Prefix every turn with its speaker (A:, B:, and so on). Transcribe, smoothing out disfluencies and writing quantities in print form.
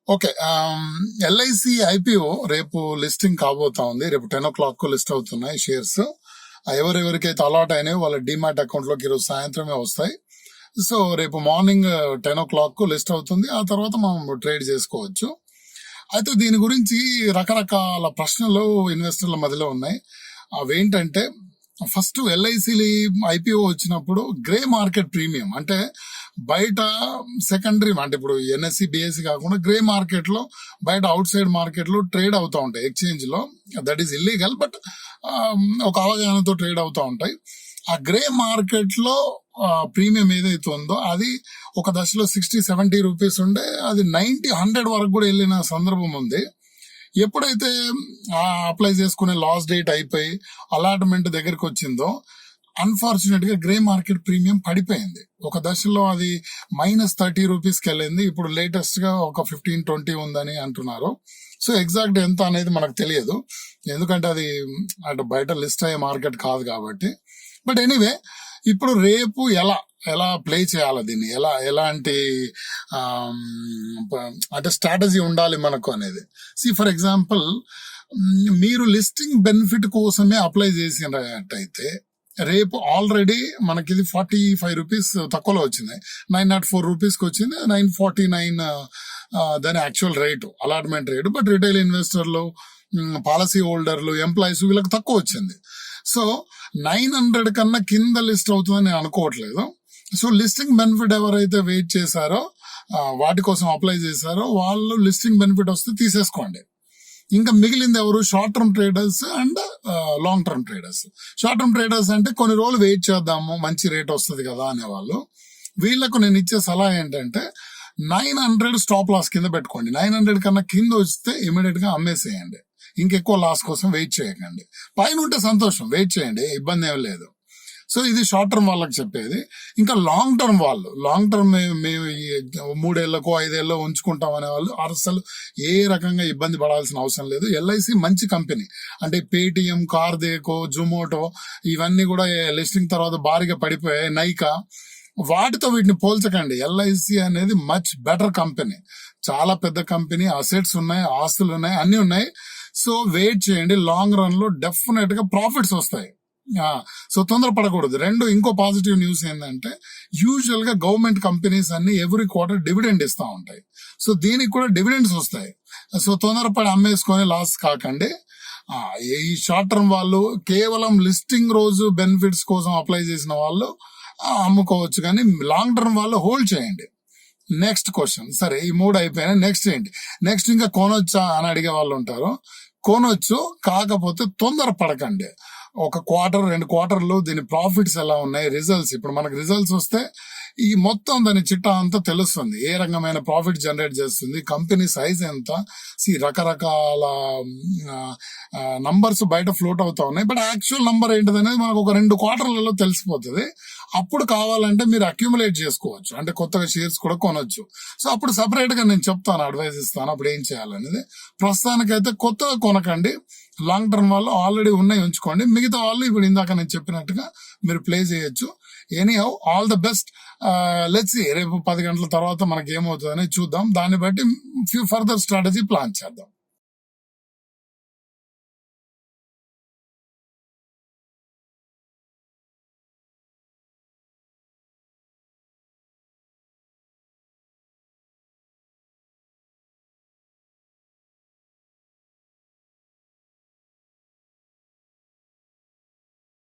A: Okay. LIC IPO రేపు listing కాబోతా ఉంది. రేపు 10 o'clock లిస్ట్ అవుతున్నాయి షేర్స్. ఎవరెవరికైతే అలాట్ అయినాయో వాళ్ళ డిమాట్ అకౌంట్ లోకి ఈరోజు సాయంత్రమే వస్తాయి. సో రేపు మార్నింగ్ 10 o'clock లిస్ట్ అవుతుంది. ఆ తర్వాత మనం ట్రేడ్ చేసుకోవచ్చు. అయితే దీని గురించి రకరకాల ప్రశ్నలు ఇన్వెస్టర్ల మధ్యలో ఉన్నాయి. అవేంటంటే, ఫస్ట్ ఎల్ఐసి ఐపీఓ వచ్చినప్పుడు గ్రే మార్కెట్ ప్రీమియం అంటే బయట సెకండరీ అంటే ఇప్పుడు ఎన్ఎస్సి బిఎస్సి కాకుండా గ్రే మార్కెట్ లో బయట అవుట్ సైడ్ మార్కెట్ లో ట్రేడ్ అవుతా ఉంటాయి ఎక్స్చేంజ్ లో. దట్ ఈస్ ఇల్లీగల్, బట్ ఒక అవగాహనతో ట్రేడ్ అవుతా ఉంటాయి. ఆ గ్రే మార్కెట్ లో ప్రీమియం ఏదైతే ఉందో అది ఒక దశలో 60-70 రూపీస్ ఉండే అది 90-100 వరకు కూడా వెళ్ళిన సందర్భం ఉంది. ఎప్పుడైతే అప్లై చేసుకునే లాస్ట్ డేట్ అయిపోయి అలాట్మెంట్ దగ్గరికి వచ్చిందో అన్ఫార్చునేట్ గా గ్రే మార్కెట్ ప్రీమియం పడిపోయింది. ఒక దశలో అది -30 రూపీస్కి వెళ్ళింది. ఇప్పుడు లేటెస్ట్ గా ఒక 15-20 ఉందని అంటున్నారు. సో ఎగ్జాక్ట్ ఎంత అనేది మనకు తెలియదు, ఎందుకంటే అది అటు బయట లిస్ట్ అయ్యే మార్కెట్ కాదు కాబట్టి. బట్ ఎనీవే, ఇప్పుడు రేపు ఎలా ప్లే చేయాలి దీన్ని, ఎలాంటి అంటే స్ట్రాటజీ ఉండాలి మనకు అనేది. ఫర్ ఎగ్జాంపుల్, మీరు లిస్టింగ్ బెనిఫిట్ కోసమే అప్లై చేసినట్టయితే రేపు ఆల్రెడీ మనకి ఇది 45 రూపీస్ తక్కువలో వచ్చింది. 904 రూపీస్కి వచ్చింది. 949 దాని actual rate, allotment rate. But retail ఇన్వెస్టర్లు, పాలసీ హోల్డర్లు, ఎంప్లాయీస్ వీళ్ళకి తక్కువ వచ్చింది. సో 900 కన్నా కింద లిస్ట్ అవుతుందని నేను అనుకోవట్లేదు. సో లిస్టింగ్ బెనిఫిట్ ఎవరైతే వెయిట్ చేశారో, వాటి కోసం అప్లై చేశారో వాళ్ళు లిస్టింగ్ బెనిఫిట్ వస్తే తీసేసుకోండి. ఇంకా మిగిలింది ఎవరు? Short term traders and long term traders. Short term traders అంటే కొన్ని రోజులు వెయిట్ చేద్దాము, మంచి రేట్ వస్తుంది కదా అనేవాళ్ళు. వీళ్లకు నేను ఇచ్చే సలహా ఏంటంటే 900 స్టాప్ లాస్ కింద పెట్టుకోండి. 900 కన్నా కింద వస్తే ఇమీడియట్ గా అమ్మేసేయండి. ఇంకెక్కువ లాస్ కోసం వెయిట్ చేయకండి. పైన ఉంటే సంతోషం, వెయిట్ చేయండి, ఇబ్బంది ఏం లేదు. సో ఇది షార్ట్ టర్మ్ వాళ్ళకి చెప్పేది. ఇంకా లాంగ్ టర్మ్ వాళ్ళు, లాంగ్ టర్మ్ మేము 3 ఏళ్లకో 5 ఏళ్ళలో ఉంచుకుంటాం అనే వాళ్ళు అసలు ఏ రకంగా ఇబ్బంది పడాల్సిన అవసరం లేదు. ఎల్ఐసి మంచి కంపెనీ. అంటే పేటిఎం, కార్దేకో, జొమాటో ఇవన్నీ కూడా లిస్టింగ్ తర్వాత భారీగా పడిపోయాయి. నైకా, వాటితో వీటిని పోల్చకండి. ఎల్ఐసి అనేది మచ్ బెటర్ కంపెనీ, చాలా పెద్ద కంపెనీ, అసెట్స్ ఉన్నాయి, ఆస్తులు ఉన్నాయి, అన్ని ఉన్నాయి. సో వెయిట్ చేయండి, లాంగ్ రన్ లో డెఫినెట్ గా ప్రాఫిట్స్ వస్తాయి. సో తొందరపడకూడదు. ఇంకో పాజిటివ్ న్యూస్ ఏంటంటే, యూజువల్ గా గవర్నమెంట్ కంపెనీస్ అన్ని ఎవ్రీ క్వార్టర్ డివిడెండ్ ఇస్తా ఉంటాయి. సో దీనికి కూడా డివిడెండ్స్ వస్తాయి. సో తొందరపడి అమ్మేసుకొని లాస్ కాకండి. ఈ షార్ట్ టర్మ్ వాళ్ళు కేవలం లిస్టింగ్ రోజు బెనిఫిట్స్ కోసం అప్లై చేసిన వాళ్ళు అమ్ముకోవచ్చు, కానీ లాంగ్ టర్మ్ వాళ్ళు హోల్డ్ చేయండి. నెక్స్ట్ క్వశ్చన్, సరే ఈ 3 అయిపోయినా నెక్స్ట్ ఏంటి? నెక్స్ట్ ఇంకా కొనొచ్చా అని అడిగే వాళ్ళు ఉంటారు. కొనొచ్చు, కాకపోతే తొందర పడకండి. ఒక క్వార్టర్ 2 క్వార్టర్లు దీని ప్రాఫిట్స్ ఎలా ఉన్నాయి, రిజల్ట్స్, ఇప్పుడు మనకు రిజల్ట్స్ వస్తే ఈ మొత్తం దాని చిట్టా అంతా తెలుస్తుంది. ఏ రకమైన ప్రాఫిట్ జనరేట్ చేస్తుంది, కంపెనీ సైజ్ ఎంత, రకరకాల నంబర్స్ బయట ఫ్లోట్ అవుతా ఉన్నాయి. బట్ యాక్చువల్ నంబర్ ఏంటిదనేది మనకు ఒక 2 క్వార్టర్లలో తెలిసిపోతుంది. అప్పుడు కావాలంటే మీరు అక్యుములేట్ చేసుకోవచ్చు, అంటే కొత్తగా షేర్స్ కూడా కొనొచ్చు. సో అప్పుడు సపరేట్ గా నేను చెప్తాను, అడ్వైస్ ఇస్తాను అప్పుడు ఏం చేయాలనేది. ప్రస్తుతానికైతే కొత్తగా కొనకండి. లాంగ్ టర్మ్ వాళ్ళు ఆల్రెడీ ఉన్నాయి ఉంచుకోండి. మిగతా వాళ్ళు ఇప్పుడు ఇందాక నేను చెప్పినట్టుగా మీరు ప్లే చేయొచ్చు. Anyhow, all the best. Let's see, రేపు 10 గంటల తర్వాత మనకి ఏమవుతుందని చూద్దాం. దాన్ని బట్టి ఫర్దర్ స్ట్రాటజీ ప్లాన్ చేద్దాం.